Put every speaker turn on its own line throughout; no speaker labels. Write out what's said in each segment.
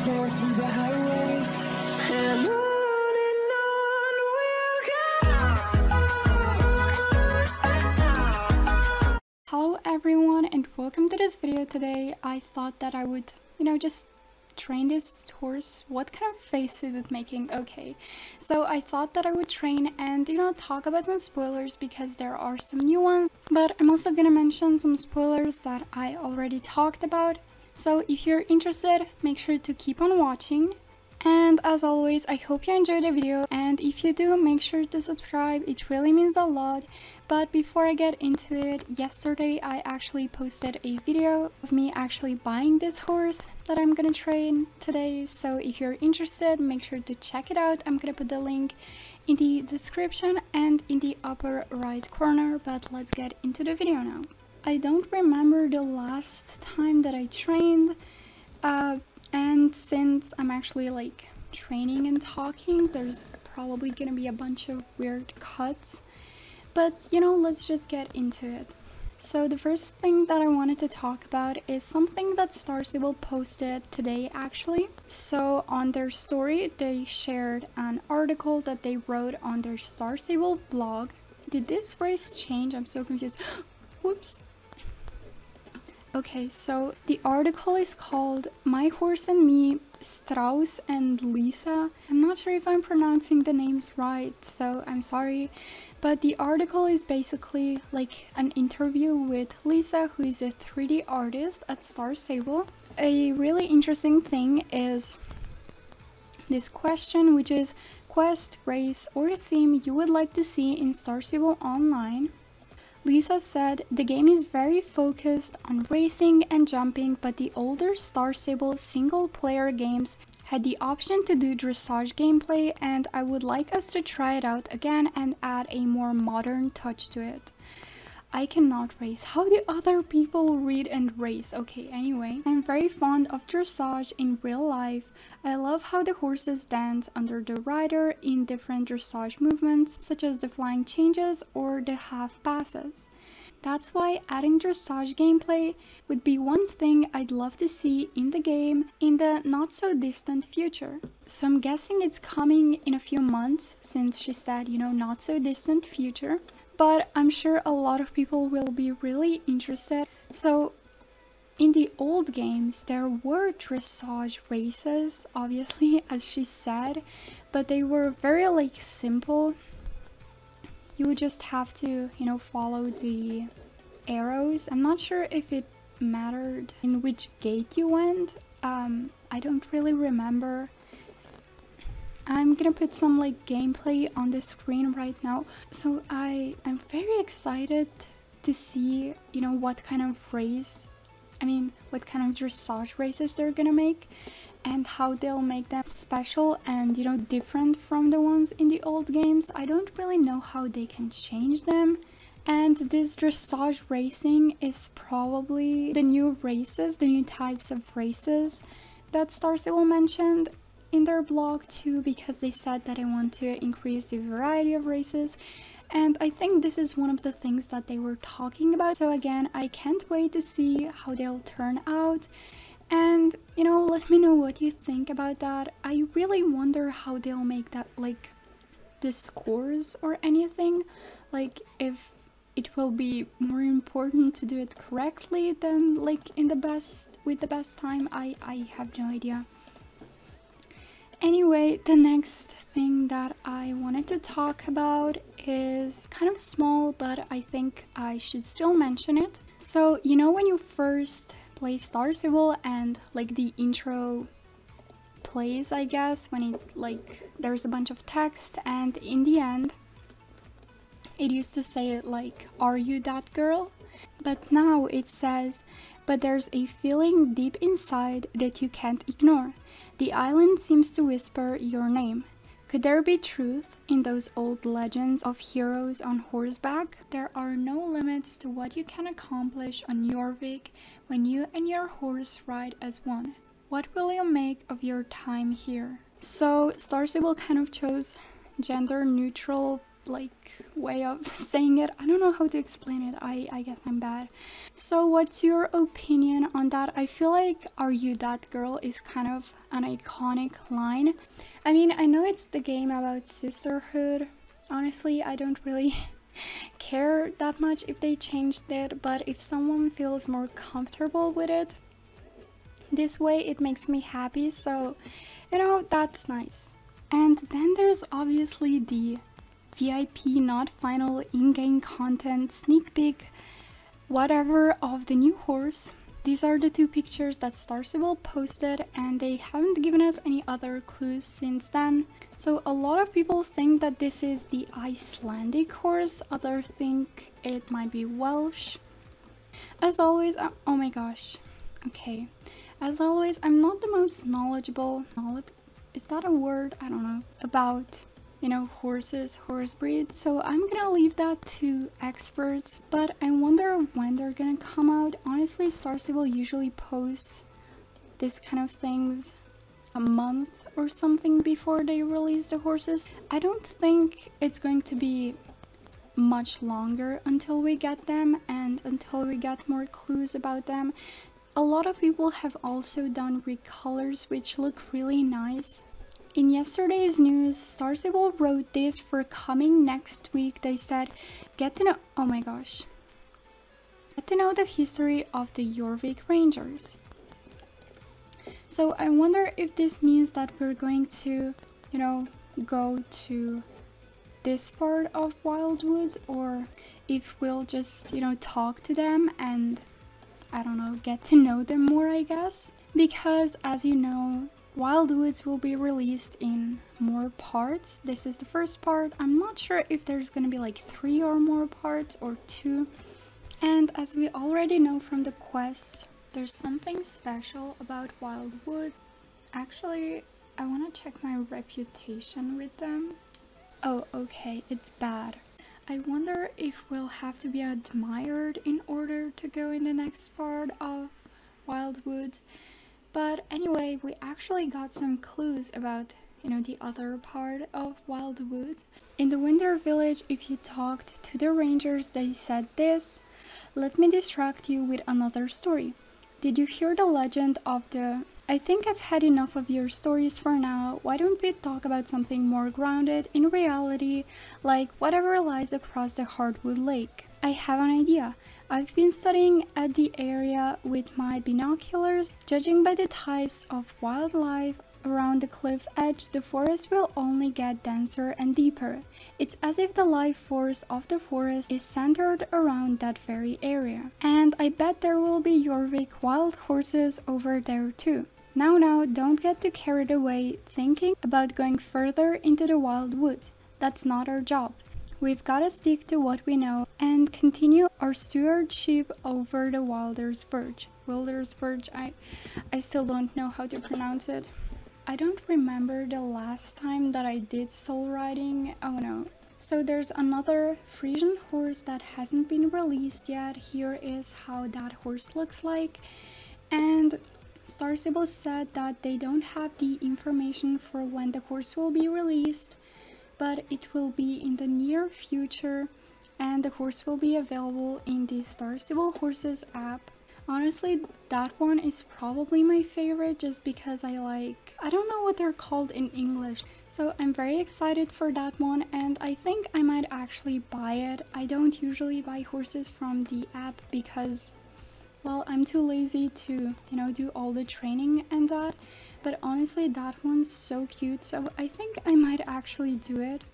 dance through the highways, and on we'll go.
Hello everyone and welcome to this video. Today I thought that I would, just train this horse. What kind of face is it making? Okay, so I thought that I would train and talk about some spoilers because there are some new ones, but I'm also gonna mention some spoilers that I already talked about. So if you're interested, make sure to keep on watching. And as always, I hope you enjoyed the video, and if you do, make sure to subscribe. It really means a lot. But before I get into it, yesterday I actually posted a video of me actually buying this horse that I'm gonna train today. So if you're interested, make sure to check it out. I'm gonna put the link in the description and in the upper right corner, but let's get into the video now. I don't remember the last time that I trained, and since I'm actually like training and talking, there's probably gonna be a bunch of weird cuts, but let's just get into it. So the first thing that I wanted to talk about is something that Star Stable posted today actually. So on their story they shared an article that they wrote on their Star Stable blog. Did this race change? I'm so confused. Whoops. Okay, so the article is called My Horse and Me, Strauss and Lisa. I'm not sure if I'm pronouncing the names right, so I'm sorry. But the article is basically like an interview with Lisa, who is a 3D artist at Star Stable. A really interesting thing is this question, which is quest, race, or theme you would like to see in Star Stable Online. Lisa said, the game is very focused on racing and jumping, but the older Star Stable single-player games had the option to do dressage gameplay, and I would like us to try it out again and add a more modern touch to it. I cannot race. How do other people read and race? Okay, anyway. I'm very fond of dressage in real life. I love how the horses dance under the rider in different dressage movements, such as the flying changes or the half passes. That's why adding dressage gameplay would be one thing I'd love to see in the game in the not so distant future. So I'm guessing it's coming in a few months, since she said, not so distant future. But I'm sure a lot of people will be really interested. So in the old games there were dressage races, obviously, as she said, but they were very like simple. You would just have to follow the arrows. I'm not sure if it mattered in which gate you went. I don't really remember. I'm gonna put some like gameplay on the screen right now. So I'm very excited to see what kind of race, what kind of dressage races they're gonna make and how they'll make them special and different from the ones in the old games. I don't really know how they can change them. And this dressage racing is probably the new races, the new types of races that Star Stable mentioned in their blog too, because they said that they want to increase the variety of races, and I think this is one of the things that they were talking about. So again, I can't wait to see how they'll turn out, and let me know what you think about that. I really wonder how they'll make that, like the scores or anything, like if it will be more important to do it correctly than like in the best time. I have no idea. Anyway, the next thing that I wanted to talk about is kind of small, but I think I should still mention it. So, when you first play Star Stable and like the intro plays, I guess, when it like there's a bunch of text, and in the end it used to say like, are you that girl? But now it says, but there's a feeling deep inside that you can't ignore. The island seems to whisper your name. Could there be truth in those old legends of heroes on horseback? There are no limits to what you can accomplish on Jorvik when you and your horse ride as one. What will you make of your time here? So Star Stable kind of chose gender neutral like way of saying it. I don't know how to explain it. I guess I'm bad. So what's your opinion on that? I feel like "Are You That Girl" is kind of an iconic line. I mean, I know it's the game about sisterhood. Honestly, I don't really care that much if they changed it, but if someone feels more comfortable with it this way, it makes me happy, so you know, that's nice. And then there's obviously the VIP not final in-game content sneak peek whatever of the new horse. These are the two pictures that Star Stable posted, and they haven't given us any other clues since then. So a lot of people think that this is the Icelandic horse, others think it might be Welsh. As always, oh my gosh, okay. As always, I'm not the most knowledgeable, is that a word? I don't know, about, you know, horses, horse breeds, so I'm gonna leave that to experts, but I wonder when they're gonna come out. Honestly, Star Stable usually posts this kind of things a month or something before they release the horses. I don't think it's going to be much longer until we get them and until we get more clues about them. A lot of people have also done recolors which look really nice. In yesterday's news, Star Stable wrote this for coming next week. They said, get to know, oh my gosh, get to know the history of the Jorvik Rangers. So I wonder if this means that we're going to, you know, go to this part of Wildwoods, or if we'll just, you know, talk to them and, I don't know, get to know them more, I guess. Because as you know, Wildwoods will be released in more parts. This is the first part. I'm not sure if there's gonna be like 3 or more parts or 2. And as we already know from the quests, there's something special about Wildwoods. Actually, I want to check my reputation with them. Oh, okay, it's bad. I wonder if we'll have to be admired in order to go in the next part of Wildwoods. But anyway, we actually got some clues about, you know, the other part of Wildwoods. In the Winter Village, if you talked to the rangers, they said this: let me distract you with another story. Did you hear the legend of the... I think I've had enough of your stories for now. Why don't we talk about something more grounded in reality, like whatever lies across the Hardwood Lake? I have an idea. I've been studying at the area with my binoculars. Judging by the types of wildlife around the cliff edge, the forest will only get denser and deeper. It's as if the life force of the forest is centered around that very area. And I bet there will be Jorvik wild horses over there too. Now, don't get too carried away thinking about going further into the wild woods. That's not our job. We've got to stick to what we know and continue our stewardship over the Wilder's Verge. Wilder's Verge, I still don't know how to pronounce it. I don't remember the last time that I did soul riding. Oh no. So there's another Friesian horse that hasn't been released yet. Here is how that horse looks like. And Star Stable said that they don't have the information for when the horse will be released, but it will be in the near future, and the horse will be available in the Star Stable Horses app. Honestly, that one is probably my favorite just because I don't know what they're called in English. So I'm very excited for that one, and I think I might actually buy it. I don't usually buy horses from the app because, well, I'm too lazy to, you know, do all the training and that. But honestly, that one's so cute, so I think I might actually do it.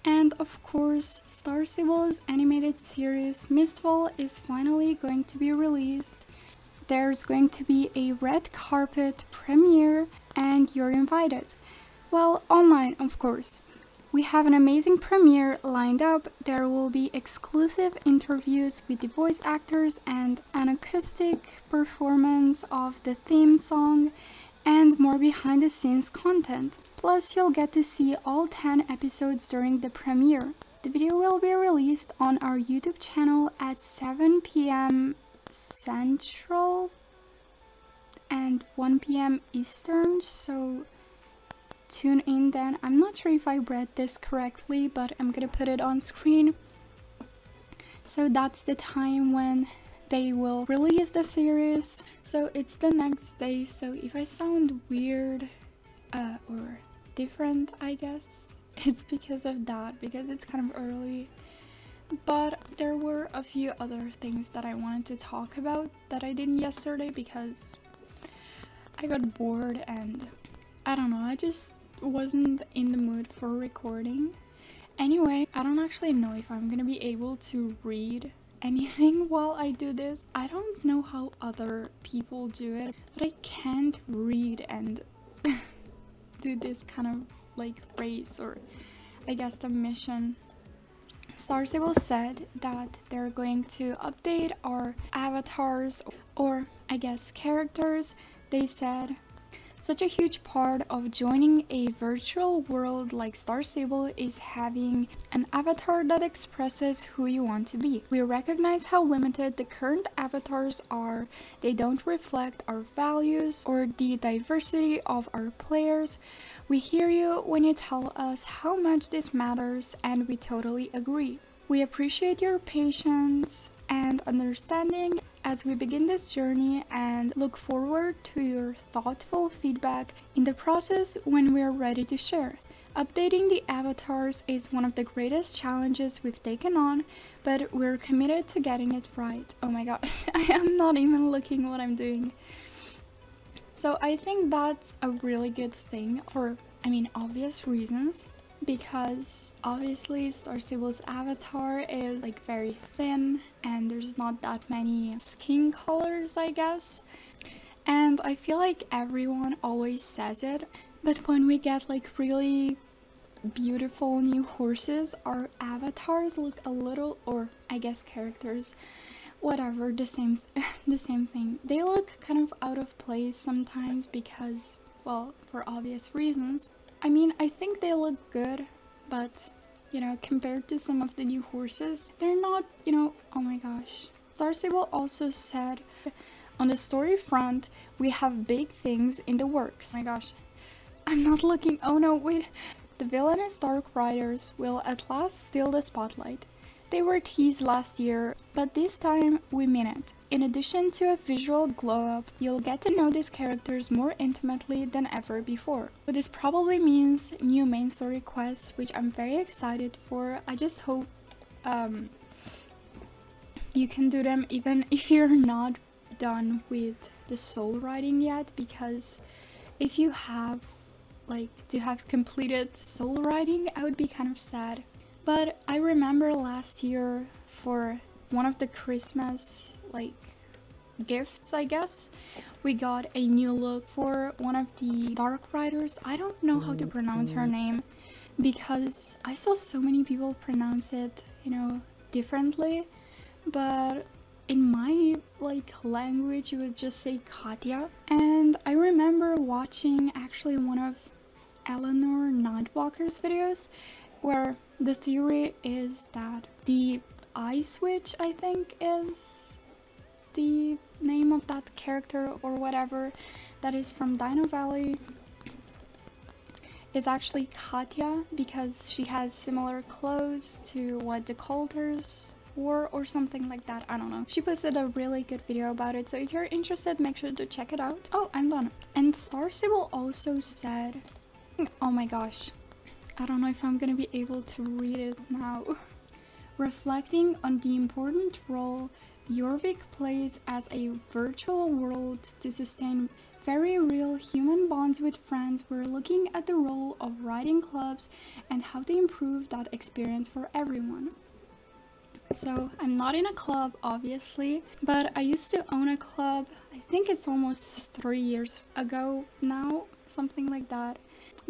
And of course, Star Stable's animated series Mistfall is finally going to be released. There's going to be a red carpet premiere and you're invited. Well, online, of course. We have an amazing premiere lined up. There will be exclusive interviews with the voice actors and an acoustic performance of the theme song and more behind the scenes content. Plus, you'll get to see all 10 episodes during the premiere. The video will be released on our YouTube channel at 7 p.m. Central and 1 p.m. Eastern, so tune in then. I'm not sure if I read this correctly, but I'm gonna put it on screen. So that's the time when they will release the series. So it's the next day, so if I sound weird or different, I guess it's because of that, because it's kind of early. But there were a few other things that I wanted to talk about that I didn't yesterday because I got bored and I don't know, I just wasn't in the mood for recording. Anyway, I don't actually know if I'm gonna be able to read anything while I do this. I don't know how other people do it, but I can't read and do this kind of like race, or I guess the mission. Star Stable said that they're going to update our avatars, or I guess characters. They said, such a huge part of joining a virtual world like Star Stable is having an avatar that expresses who you want to be. We recognize how limited the current avatars are. They don't reflect our values or the diversity of our players. We hear you when you tell us how much this matters, and we totally agree. We appreciate your patience and understanding as we begin this journey and look forward to your thoughtful feedback in the process when we're ready to share. Updating the avatars is one of the greatest challenges we've taken on, but we're committed to getting it right. Oh my gosh, I am not even looking what I'm doing. So I think that's a really good thing for, obvious reasons. Because obviously Star Stable's avatar is like very thin and there's not that many skin colors, I guess. And I feel like everyone always says it, but when we get like really beautiful new horses, our avatars look a little, or I guess characters, whatever, the same thing. They look kind of out of place sometimes because, well, for obvious reasons. I think they look good, but, compared to some of the new horses, they're not, oh my gosh. Star Stable also said, on the story front, we have big things in the works. Oh my gosh, I'm not looking, oh no, wait. The villainous Dark Riders will at last steal the spotlight. They were teased last year, but this time we mean it. In addition to a visual glow-up, you'll get to know these characters more intimately than ever before. But this probably means new main story quests, which I'm very excited for. I just hope you can do them even if you're not done with the soul riding yet, because if you have completed soul riding, I would be kind of sad. But I remember last year for one of the Christmas gifts, I guess, we got a new look for one of the Dark Riders. I don't know how to pronounce her name because I saw so many people pronounce it, differently, but in my language you would just say Katya. And I remember watching actually one of Eleanor Nightwalker's videos where the theory is that the eye switch, I think, is the name of that character or whatever that is from Dino Valley, is actually Katya because she has similar clothes to what the Coulters wore or something like that. I don't know. She posted a really good video about it, so if you're interested, make sure to check it out. Oh, I'm done. And Star Stable also said, oh my gosh, I don't know if I'm gonna be able to read it now. Reflecting on the important role Jorvik plays as a virtual world to sustain very real human bonds with friends, we're looking at the role of riding clubs and how to improve that experience for everyone. So I'm not in a club, obviously, but I used to own a club. I think it's almost 3 years ago now, something like that.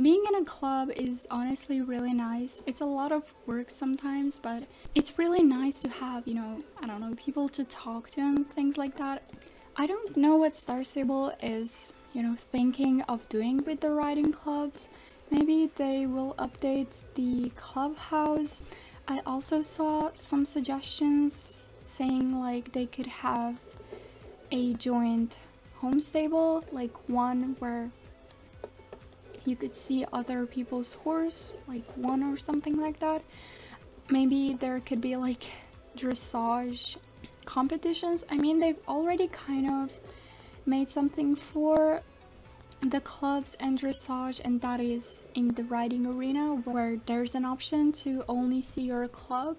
Being in a club is honestly really nice. It's a lot of work sometimes, but it's really nice to have, I don't know, people to talk to and things like that. I don't know what Star Stable is, thinking of doing with the riding clubs. Maybe they will update the clubhouse. I also saw some suggestions saying they could have a joint home stable, one where you could see other people's horse, like one or something like that. Maybe there could be like dressage competitions. I mean, they've already kind of made something for the clubs and dressage, and that is in the riding arena, where there's an option to only see your club,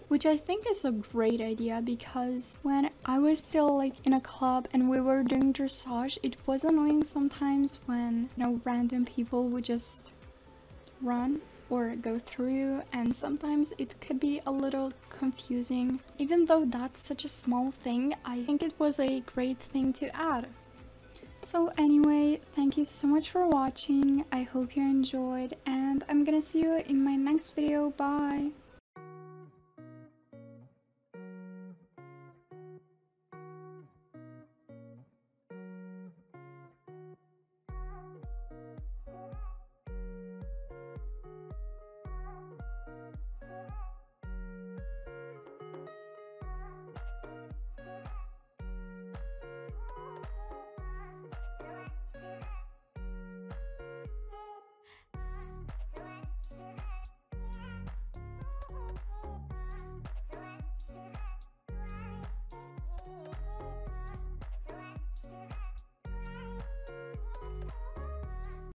which I think is a great idea, because when I was still like in a club and we were doing dressage, it was annoying sometimes when, you know, random people would just run or go through, and sometimes it could be a little confusing. Even though that's such a small thing, I think it was a great thing to add. So anyway, thank you so much for watching. I hope you enjoyed, and I'm gonna see you in my next video. Bye!